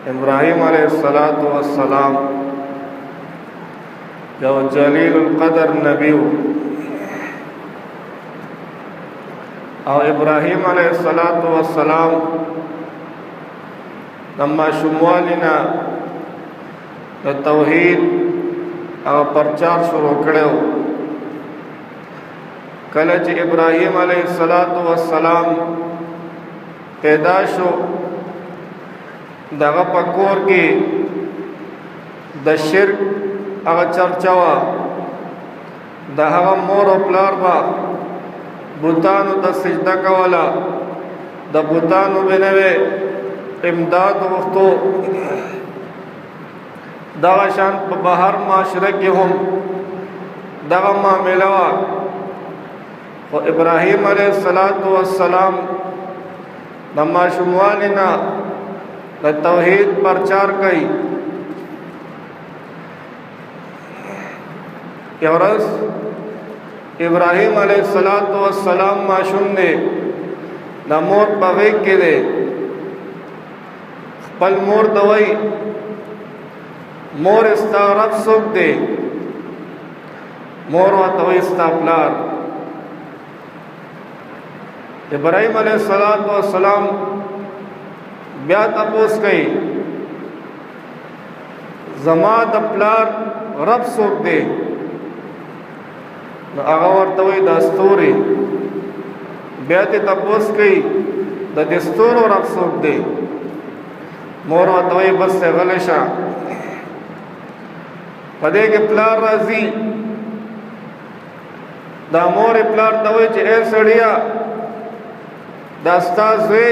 ابراہیم علیہ السلام یو جلیل القدر نبی او ابراہیم علیہ السلام لما شموالنا د توحید او پرچار شروع کړو. کله چې ابراہیم علیہ السلام پیدا شو دغه پکور کې د شرک هغه چرچا وا، د هغه مور او پلار با بوتانو ته سجده کوله، د بوتانو بنوي امداد وختو. دغه شان په بهر معاشره کې هم دغه معامله وا، خو ابراہیم علیہ السلام د ماشوموالنا د توحید پرچار کوي. یو ورځ ابراہیم علیہ السلام ماشوم دی، د مور په غېږ کې دی. خپل مور ته وایي مور ستا رب څوک دی؟ مور ورته وایي ستا پلار. ابراہیم علیہ السلام بیا تپوس کوي زما د پلار رب څوک دی؟ نو هغه ورته وایي د ستوري. بیا تې تپوس کوي د دې ستورو رب څوک دی؟ مور ورته وایي بس غلی شه. په دې کې پلار راځي، دا مور پلار ته وایي چې اے سړیا دا ستا زوی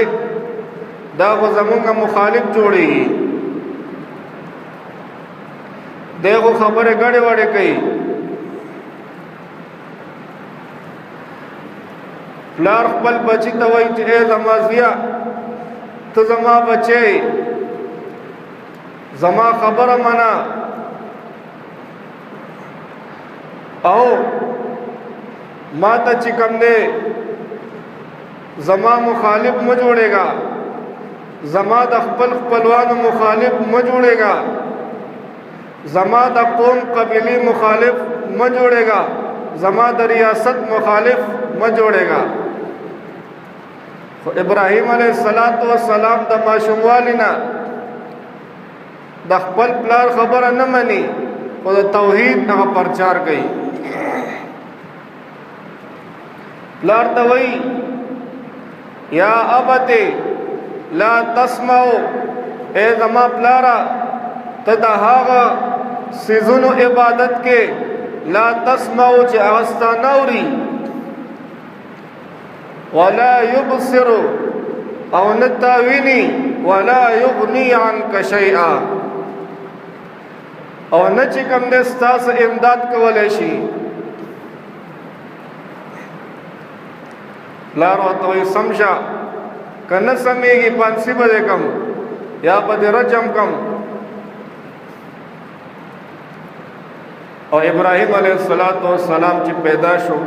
دا خو زمونږ مخالف جوړېږي، دی خو خبرې ګډې وډې کوي. پلار خپل بچی ته وایي چې اے زما زویه ته زما بچی زما خبره منه او ما ته چې کوم دی زما مخالف مه جوړېږه، زما د خپل خپلوانو مخالف مه جوړېږه، زما د قوم قبیلې مخالف مه جوړېږه، زما د ریاست مخالف مه جوړېږه. خو ابراہیم علیہ السلام د ماشوموالنا د خپل پلار خبره نه مني، خو د توحید هغه پرچار کوي. پلار ته وایي یا ابت لا تسمعو، اے زما پلارا ته د هغه سيزونو عبادت کې لا تسمعو چې هغه ستا نه اوري، ولا يبصر او نه تا ویني، ولا يغني عنك شيئا او نه چې کوم دې ستاسو امداد کولی شي. پلار ورته وایي سمشه که نه سمېږي پانسي به دې کم یا به دې رجم کم. او ابراہیم علیہ السلام چې پیدا شو